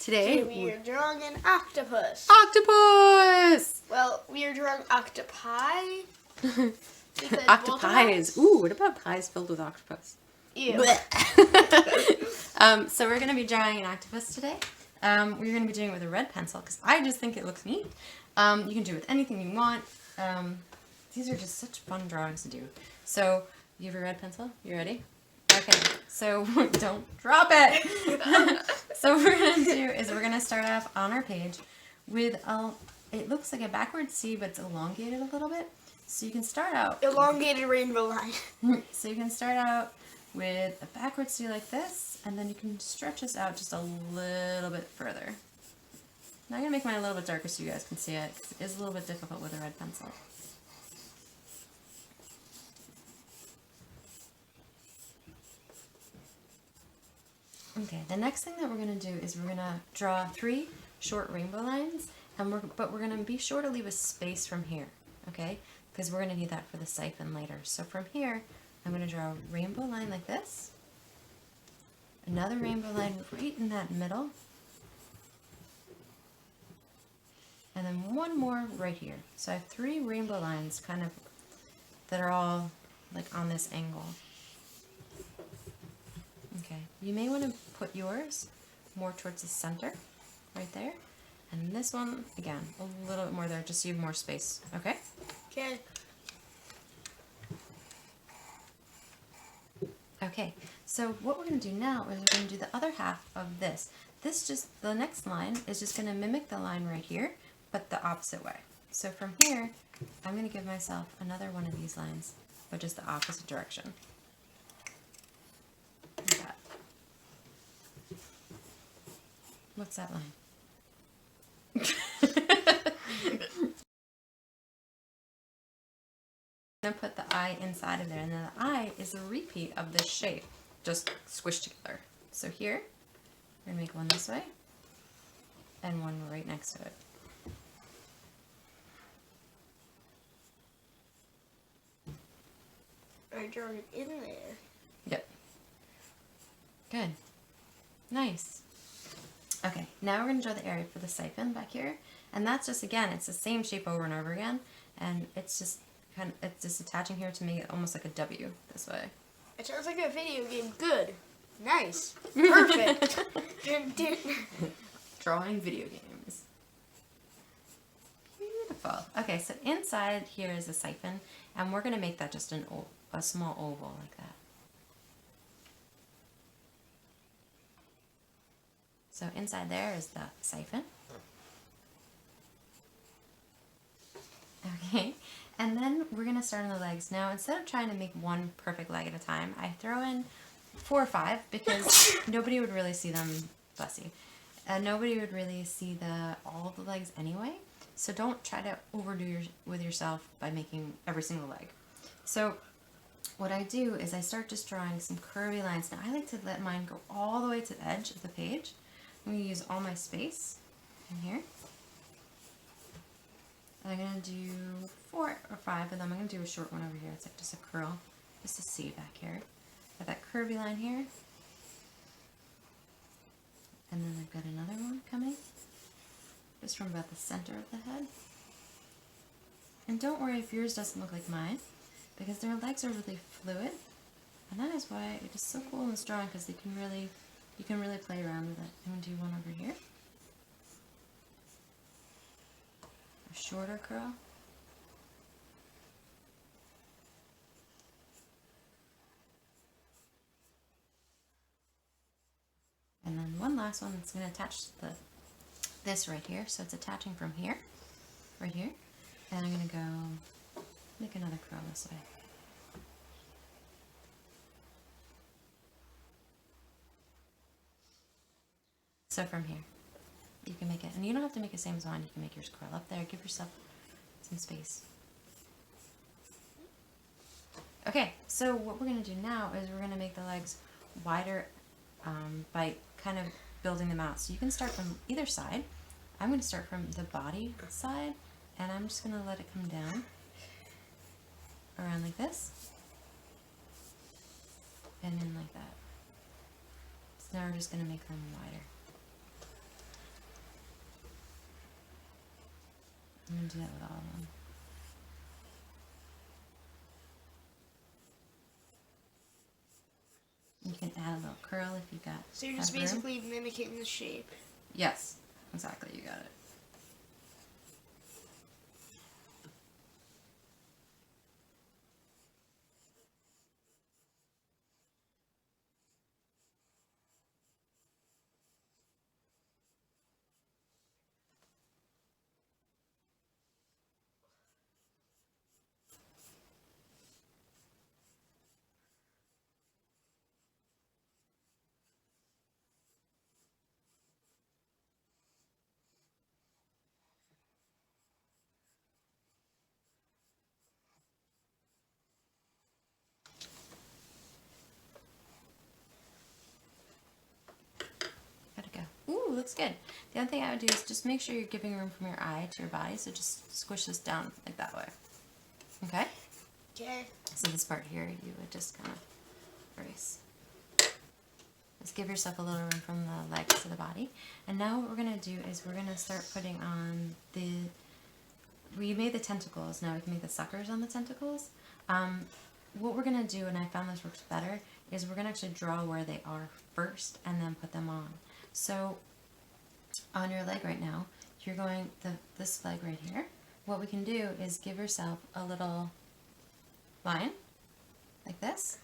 Today we are drawing an octopus. Octopus! Well, we are drawing octopi. Octopies. Ooh, what about pies filled with octopus? Ew. So we're going to be drawing an octopus today. We're going to be doing it with a red pencil because I just think it looks neat. You can do it with anything you want. These are just such fun drawings to do. So, you have a red pencil? You ready? Okay, so don't drop it! So what we're going to do is we're going to start off on our page with it looks like a backward C, but it's elongated a little bit. So you can start out... Elongated rainbow line. So you can start out with a backward C like this, and then you can stretch this out just a little bit further. Now I'm going to make mine a little bit darker so you guys can see it, because it is a little bit difficult with a red pencil. Okay, the next thing that we're going to do is we're going to draw 3 short rainbow lines, but we're going to be sure to leave a space from here, okay? Because we're going to need that for the siphon later. So from here, I'm going to draw a rainbow line like this, another rainbow line right in that middle, and then one more right here. So I have 3 rainbow lines kind of that are all like on this angle. Okay, you may want to put yours more towards the center, right there. And this one, again, a little bit more there, just so you have more space, okay? Okay. Okay, so what we're going to do now is we're going to do the other half of this. The next line is just going to mimic the line right here, but the opposite way. So from here, I'm going to give myself another one of these lines, but just the opposite direction. Like that. What's that line? I'm going to put the eye inside of there, and then the eye is a repeat of this shape, just squished together. So here, we're going to make one this way, and one right next to it. I drew it in there. Yep. Good. Nice. Okay, now we're going to draw the area for the siphon back here, and that's just, again, it's the same shape over and over again, and it's just attaching here to make it almost like a W this way. It sounds like a video game. Good. Nice. Perfect. Drawing video games. Beautiful. Okay, so inside here is a siphon, and we're going to make that just a small oval like that. So inside there is the siphon. Okay, and then we're going to start on the legs. Now, instead of trying to make one perfect leg at a time, I throw in 4 or 5 because nobody would really see them, bless you. Nobody would really see all of the legs anyway, so don't try to overdo with yourself by making every single leg. So what I do is I start just drawing some curvy lines. Now, I like to let mine go all the way to the edge of the page. I'm going to use all my space in here. And I'm going to do 4 or 5, and then I'm going to do a short one over here. It's like just a curl, just a C back here. Got that curvy line here. And then I've got another one coming, just from about the center of the head. And don't worry if yours doesn't look like mine, because their legs are really fluid. And that is why it is so cool in this drawing, because you can really play around with it. I'm going to do one over here. A shorter curl. And then one last one that's going to attach this right here. So it's attaching from here, right here. And I'm going to go make another curl this way. So from here, you can make it, and you don't have to make the same as mine. You can make yours curl up there. Give yourself some space. Okay, so what we're going to do now is we're going to make the legs wider by kind of building them out. So you can start from either side. I'm going to start from the body side, and I'm just going to let it come down around like this, and then like that. So now we're just going to make them wider. can do that with all of them. You can add a little curl if you got. So you're just room. basically mimicking the shape. Yes, exactly. You got it. Gotta go. Ooh, looks good. The other thing I would do is just make sure you're giving room from your eye to your body, so just squish this down like that way. Okay? Okay. So this part here, you would just kind of erase. Just give yourself a little room from the legs to the body. And now what we're going to do is we're going to start putting on the... We made the tentacles, now we can make the suckers on the tentacles. What we're going to do, and I found this works better, is we're going to actually draw where they are first and then put them on. So on your leg right now, you're going this leg right here. What we can do is give yourself a little line like this.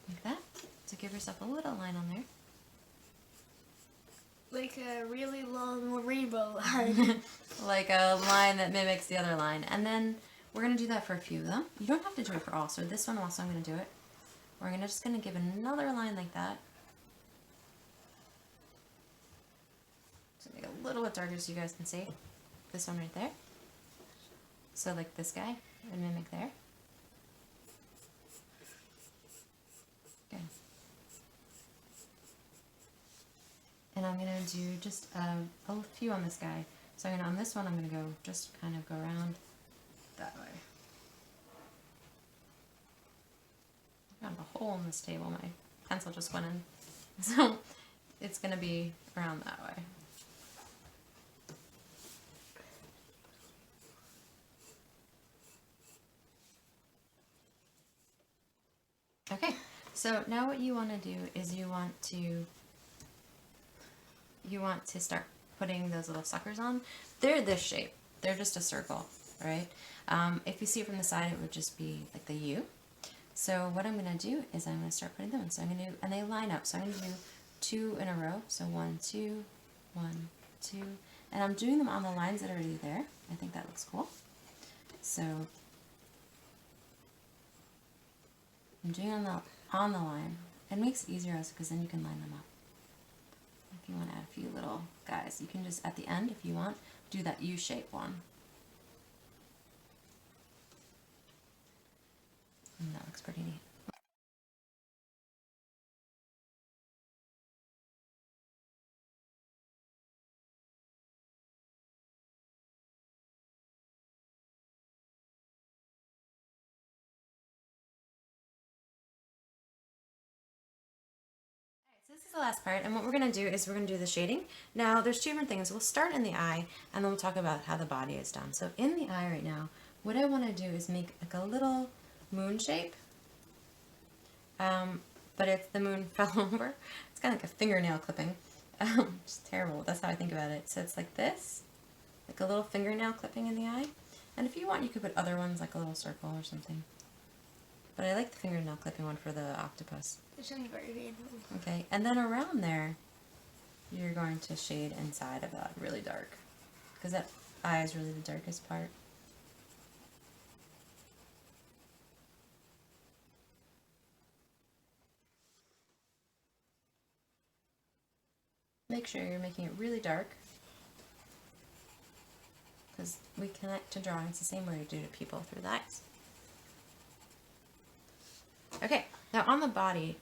Like that. So give yourself a little line on there. Like a really long rainbow line. Like a line that mimics the other line. And then we're going to do that for a few of them. You don't have to do it for all. So this one also I'm going to do it. We're just going to give another line like that. So make it a little bit darker so you guys can see. This one right there. So like this guy would mimic there. Good. And I'm going to do just a few on this guy. So on this one I'm going to go just kind of go around that way. I have a hole in this table. My pencil just went in. So it's going to be around that way. Okay, so now what you want to do is you want to start putting those little suckers on. They're this shape. They're just a circle, right? If you see it from the side, it would just be like the U. So what I'm going to do is I'm going to start putting them in. So I'm going to do, and they line up. So I'm going to do 2 in a row. So 1, 2, 1, 2. And I'm doing them on the lines that are already there. I think that looks cool. So I'm doing on the line. It makes it easier also because then you can line them up. If you want to add a few little guys, you can just at the end, if you want, do that U-shape one. And that looks pretty neat. So this is the last part, and what we're going to do is we're going to do the shading. Now, there's 2 different things. We'll start in the eye, and then we'll talk about how the body is done. So in the eye right now, what I want to do is make like a little moon shape. But if the moon fell over, it's kind of like a fingernail clipping. It's terrible. That's how I think about it. So it's like this, like a little fingernail clipping in the eye. And if you want, you could put other ones, like a little circle or something. But I like the fingernail clipping one for the octopus. It sounds very painful. Okay, and then around there, you're going to shade inside of that really dark. Because that eye is really the darkest part. Make sure you're making it really dark. Because we connect to drawings the same way we do to people through the eyes. Okay, now on the body,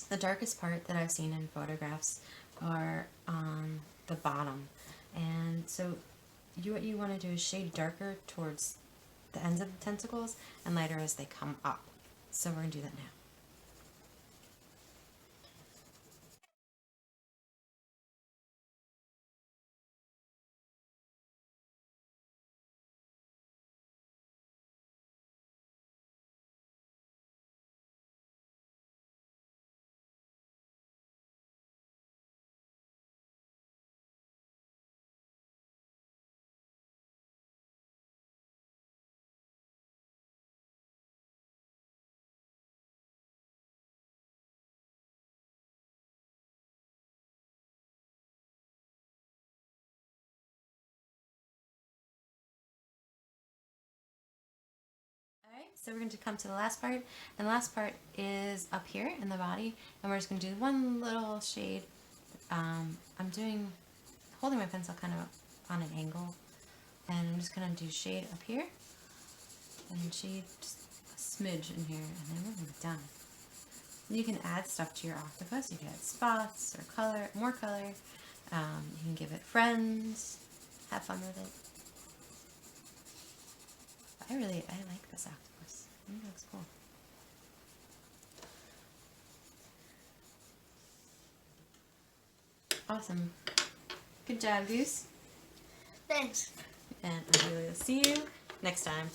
the darkest part that I've seen in photographs are on the bottom. And so what you want to do is shade darker towards the ends of the tentacles and lighter as they come up. So we're going to do that now. So we're going to come to the last part, and the last part is up here in the body, and we're just going to do one little shade. I'm holding my pencil kind of on an angle, and I'm just going to do shade up here, and shade just a smidge in here, and then we're going to be done. You can add stuff to your octopus. You can add spots or color, more color. You can give it friends. Have fun with it. I like this octopus. I think it looks cool. Awesome. Good job, Goose. Thanks. And I will see you next time.